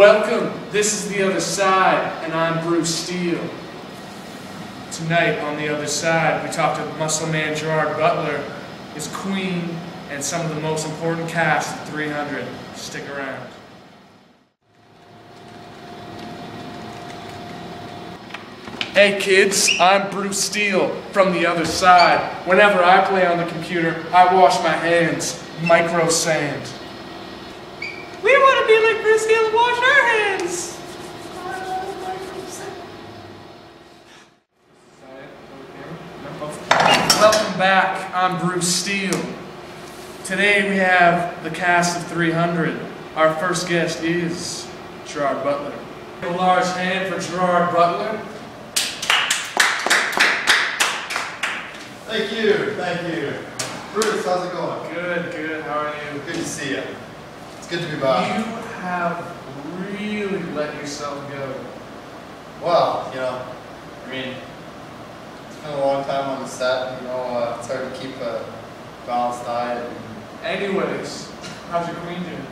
Welcome, this is The Other Side, and I'm Bruce Steele. Tonight on The Other Side, we talked to Muscle Man Gerard Butler, his queen, and some of the most important cast of 300. Stick around. Hey kids, I'm Bruce Steele from The Other Side. Whenever I play on the computer, I wash my hands, micro sand. We want to be like Bruce Steele and wash our hands. Welcome back, I'm Bruce Steele. Today we have the cast of 300. Our first guest is Gerard Butler. A large hand for Gerard Butler. Thank you, thank you. Bruce, how's it going? Good, good. How are you? Good to see you. It's good to be back. You have really let yourself go. Well, you know, I mean, it's been a long time on the set. You know, it's hard to keep a balanced diet. Anyways, how's your queen doing?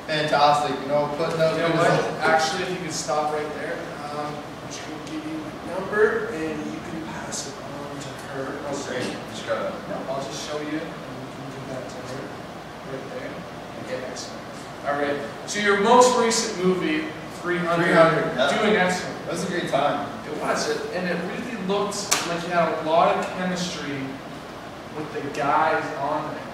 Fantastic. You know, putting out You know good what? results. Actually, if you could stop right there, I'm just going to give you my number and you can pass it on to her. Oh, great. Just gotta. No, I'll just show you and you can do that to her right there. Okay, excellent. Alright, so your most recent movie, 300, yeah. doing excellent. That was a great time. It was, and it really looked like you had a lot of chemistry with the guys on there.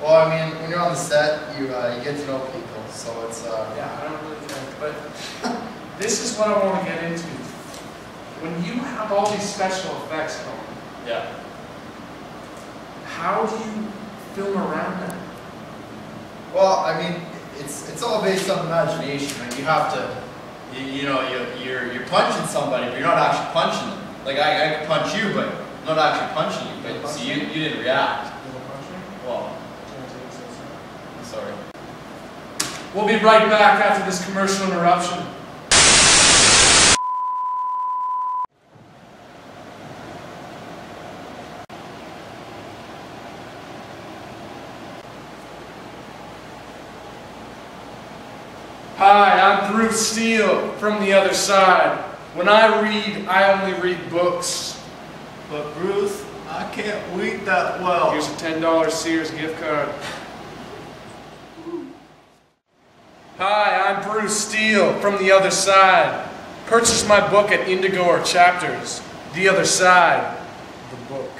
Well, I mean, when you're on the set, you get to know people, so it's Yeah, I don't really care, but this is what I want to get into. When you have all these special effects going, yeah. how do you film around that? Well, I mean, it's all based on imagination. Right? You have to, you're punching somebody, but you're not actually punching them. Like I could punch you, but I'm not actually punching you. But so you didn't react. Well, I'm sorry. We'll be right back after this commercial interruption. Hi, I'm Bruce Steele from The Other Side. When I read, I only read books. But Bruce, I can't read that well. Here's a $10 Sears gift card. Hi, I'm Bruce Steele from The Other Side. Purchase my book at Indigo or Chapters. The Other Side, the book.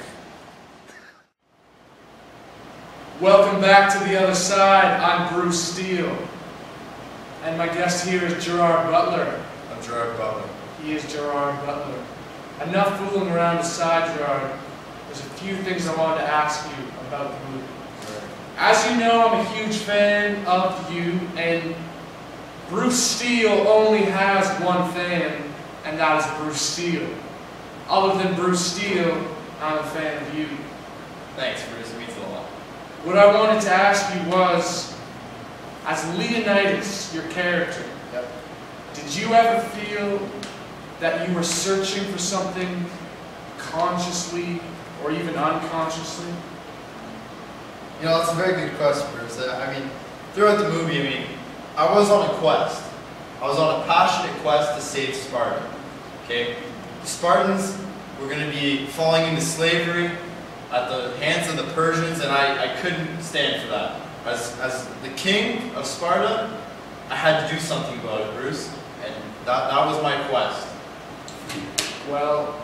Welcome back to The Other Side. I'm Bruce Steele. And my guest here is Gerard Butler. I'm Gerard Butler. He is Gerard Butler. Enough fooling around aside, Gerard. There's a few things I wanted to ask you about the movie. Sure. As you know, I'm a huge fan of you, and Bruce Steele only has one fan, and that is Bruce Steele. Other than Bruce Steele, I'm a fan of you. Thanks, Bruce. It means a lot. What I wanted to ask you was, as Leonidas, your character, Yep. did you ever feel that you were searching for something consciously or even unconsciously? You know, that's a very good question, Bruce. I mean, throughout the movie, I mean, I was on a quest. I was on a passionate quest to save Sparta. Okay? The Spartans were going to be falling into slavery at the hands of the Persians, and I couldn't stand for that. As the king of Sparta, I had to do something about it, Bruce, and that was my quest. Well,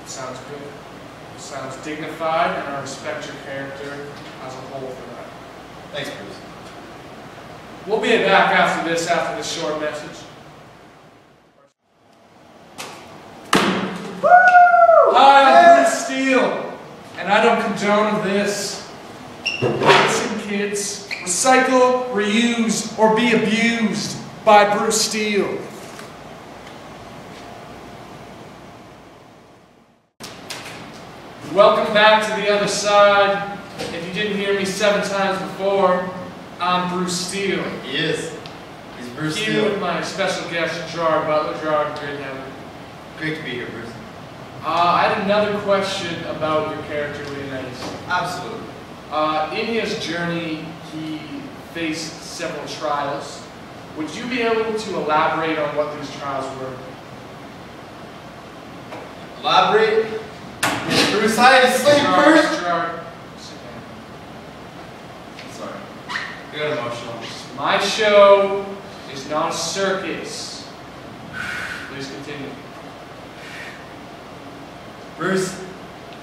sounds good. Sounds dignified, and I respect your character as a whole for that. Thanks, Bruce. We'll be back after this short message. Woo! Hi, I'm Bruce Steele, and I don't condone this. Listen, kids, recycle, reuse, or be abused by Bruce Steele. Welcome back to The Other Side. If you didn't hear me 7 times before, I'm Bruce Steele. He is. He's Bruce Here Steele. with my special guest, Gerard Butler. Gerard, great to have you. Great to be here, Bruce. I had another question about your character, Leonidas. Absolutely. In his journey, he faced several trials. Would you be able to elaborate on what these trials were? Elaborate? Bruce, I had to sleep first. Gerard. Sorry. I got emotional. My show is not a circus. Please continue. Bruce,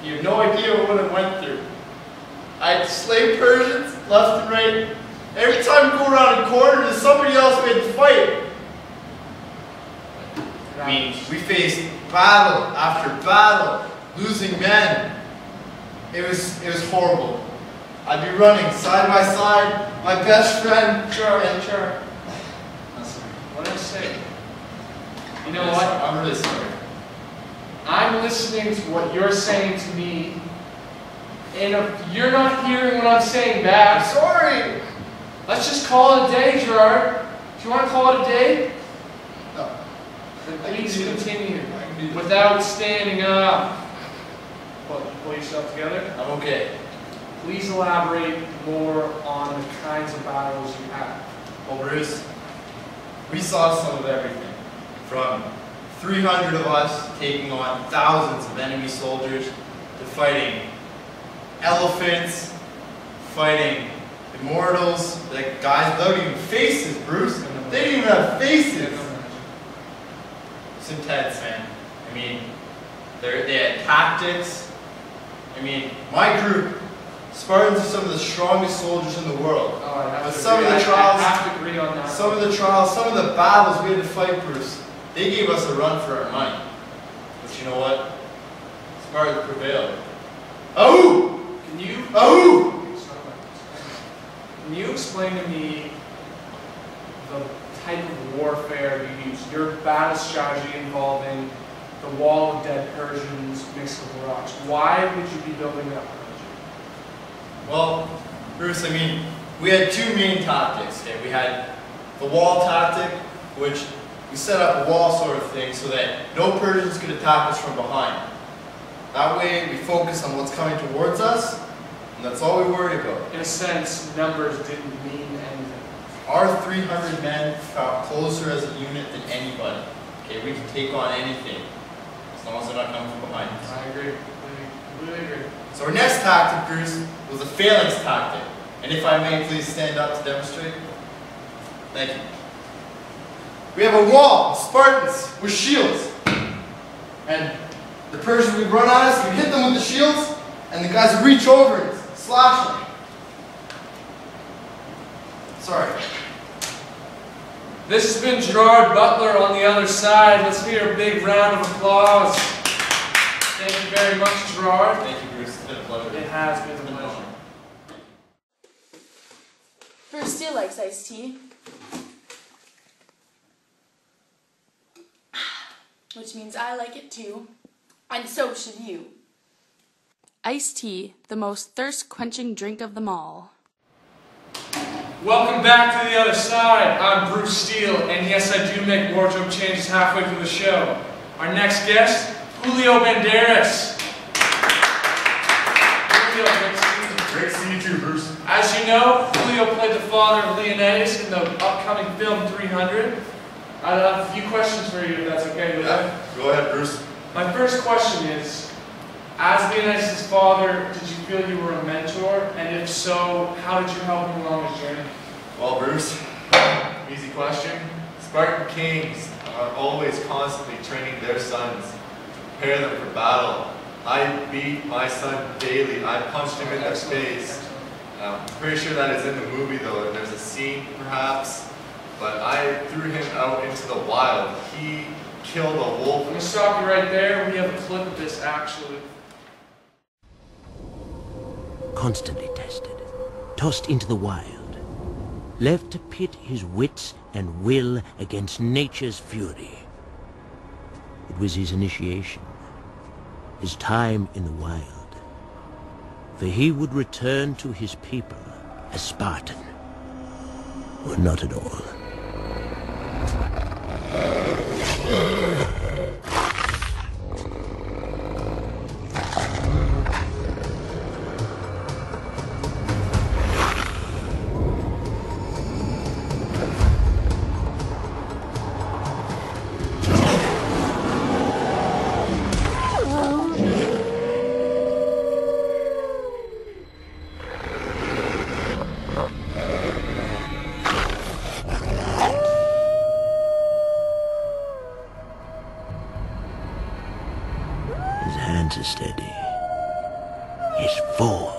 you have no idea what I went through. I had to slay Persians left and right. Every time we go around a corner, there's somebody else we had to fight. I mean, we faced battle after battle, losing men. It was horrible. I'd be running side by side, my best friend. Sure. I'm sorry. What did I say? You know what? I'm really sorry. I'm listening to what you're saying to me, and if you're not hearing what I'm saying back, I'm sorry. let's just call it a day, Gerard. Do you want to call it a day? No. Then please continue without standing up. Pull yourself together. I'm okay. Please elaborate more on the kinds of battles you had. Well, Bruce, we saw some of everything. From 300 of us taking on thousands of enemy soldiers to fighting elephants, fighting immortals, like guys without even faces, Bruce. They didn't even have faces. It's intense, man. I mean, they had tactics. I mean, my group, Spartans are some of the strongest soldiers in the world. But some of the trials, I have to agree on that. some of the battles we had to fight, Bruce, they gave us a run for our money. But you know what? Spartans prevailed. Oh! Can you explain to me the type of warfare you used? Your battle strategy involving the wall of dead Persians mixed with rocks. Why would you be building that Persian? Well, Bruce, I mean, we had two main tactics. Okay? We had the wall tactic, which we set up a wall sort of thing so that no Persians could attack us from behind. That way, we focus on what's coming towards us, and that's all we worried about. In a sense, numbers didn't mean anything. Our 300 men got closer as a unit than anybody. Okay, we can take on anything, as long as they're not coming from behind us. I agree. Completely agree. So our next tactic, Bruce, was a phalanx tactic. And if I may please stand up to demonstrate. Thank you. We have a wall of Spartans with shields. And the Persians would run at us, we'd hit them with the shields, and the guys would reach over and slash them. Sorry. This has been Gerard Butler on the other side. Let's hear a big round of applause. Thank you very much, Gerard. Thank you, Bruce. It's been a pleasure. It has been a pleasure. Bruce Steele likes iced tea. Which means I like it too. And so should you. Iced tea, the most thirst-quenching drink of them all. Welcome back to the other side. I'm Bruce Steele, and yes, I do make wardrobe changes halfway through the show. Our next guest, Julio Banderas. Julio, great to see you. Great to see you too, Bruce. As you know, Julio played the father of Leonidas in the upcoming film 300. I have a few questions for you, if that's okay with you. Yeah, go ahead, Bruce. My first question is, as Leonidas' father, did you feel you were a mentor? And if so, how did you help him along his journey? Well, Bruce, easy question. Spartan kings are always constantly training their sons, prepare them for battle. I beat my son daily. I punched him in the face. I'm pretty sure that is in the movie, though. There's a scene, perhaps, but I threw him out into the wild. He killed a wolf. I'm going to stop you right there. We have a clip of this, actually. Constantly tested, tossed into the wild, left to pit his wits and will against nature's fury. It was his initiation, his time in the wild, for he would return to his people a Spartan, or not at all. hands are steady. His fall.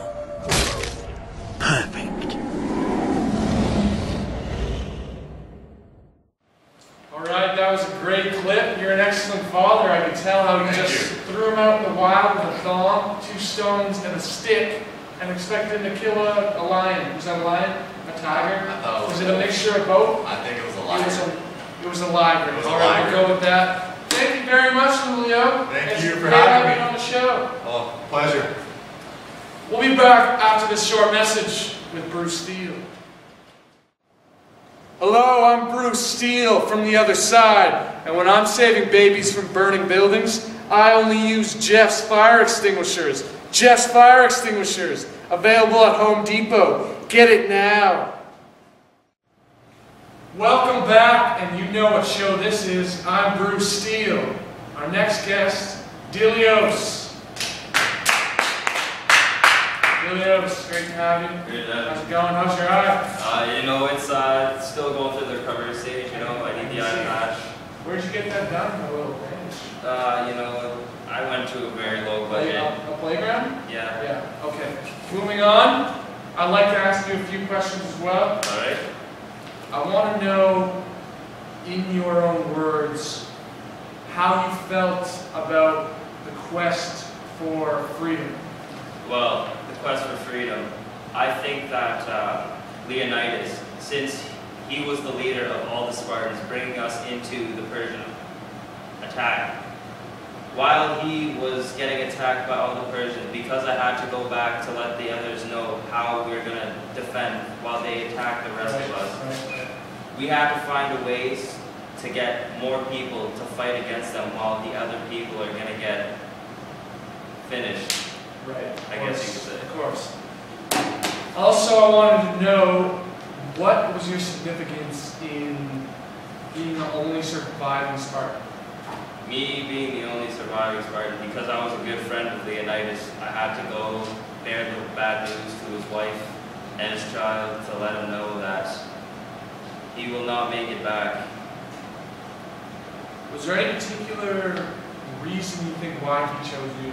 Perfect. Alright, that was a great clip. You're an excellent father. I could tell how you just threw him out in the wild with a thong, 2 stones, and a stick, and expected to kill a lion. Was that a lion? A tiger? Was it a mixture of both? I think it was a lion. It was a liger. Alright, we'll go with that. Thank you very much, Julio. Thank you for great having me on the show. Oh, pleasure. We'll be back after this short message with Bruce Steele. Hello, I'm Bruce Steele from the other side, and when I'm saving babies from burning buildings, I only use Jeff's fire extinguishers. Jeff's fire extinguishers, available at Home Depot. Get it now. Welcome back, and you know what show this is. I'm Bruce Steele. Our next guest, Dilios. Dilios, great to have you. Good to have you. How's it going? How's your eye? You know, it's still going through the recovery stage, you know, I need the eye patch. Where'd you get that done, a little range? You know, I went to a very low budget. A playground? Yeah. Yeah, okay. Moving on, I'd like to ask you a few questions as well. Alright. I want to know, in your own words, how you felt about the quest for freedom. Well, the quest for freedom. I think that Leonidas, since he was the leader of all the Spartans, bringing us into the Persian attack, while he was getting attacked by all the Persians, because I had to go back to let the others know how we were going to defend while they attacked the rest of us, we had to find ways to get more people to fight against them while the other people are going to get finished. Right. I guess you could say. Of course. Also, I wanted to know, what was your significance in being the only surviving Spartan? Me being the only surviving Spartan, because I was a good friend of Leonidas, I had to go bear the bad news to his wife and his child to let him know that he will not make it back. Was there any particular reason you think why he chose you?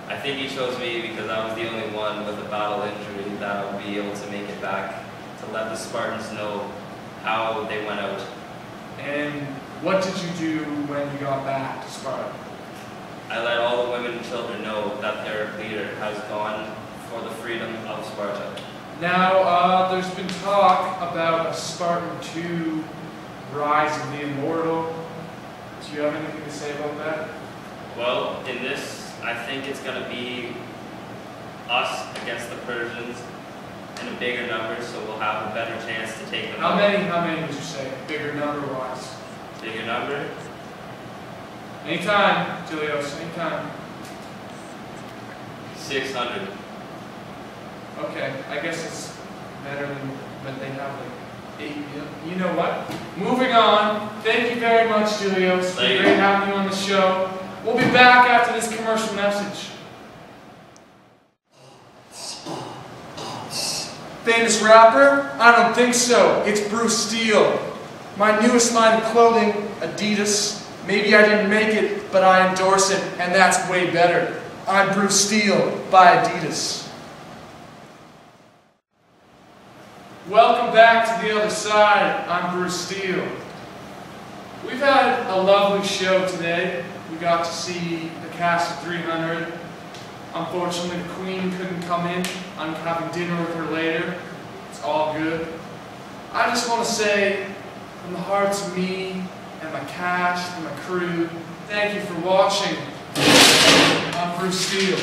I think he chose me because I was the only one with a battle injury that would be able to make it back, to let the Spartans know how they went out. And what did you do when you got back to Sparta? I let all the women and children know that their leader has gone for the freedom of Sparta. Now, there's been talk about a Spartan 2 Rise of the Immortal. Do you have anything to say about that? Well, in this, I think it's going to be us against the Persians in a bigger number, so we'll have a better chance to take them How out. many would you say, bigger number-wise? Bigger number? Anytime, Julios, anytime. 600. Okay, I guess it's better than what they have, like 8 million. You know what? Moving on. Thank you very much, Julios. It's been great having you on the show. We'll be back after this commercial message. Famous rapper? I don't think so. It's Bruce Steele. My newest line of clothing, Adidas. Maybe I didn't make it, but I endorse it, and that's way better. I'm Bruce Steele by Adidas. Welcome back to the other side. I'm Bruce Steele. We've had a lovely show today. We got to see the cast of 300. Unfortunately, the Queen couldn't come in. I'm having dinner with her later. It's all good. I just want to say, from the hearts of me and my cast and my crew, thank you for watching. I'm Bruce Steele.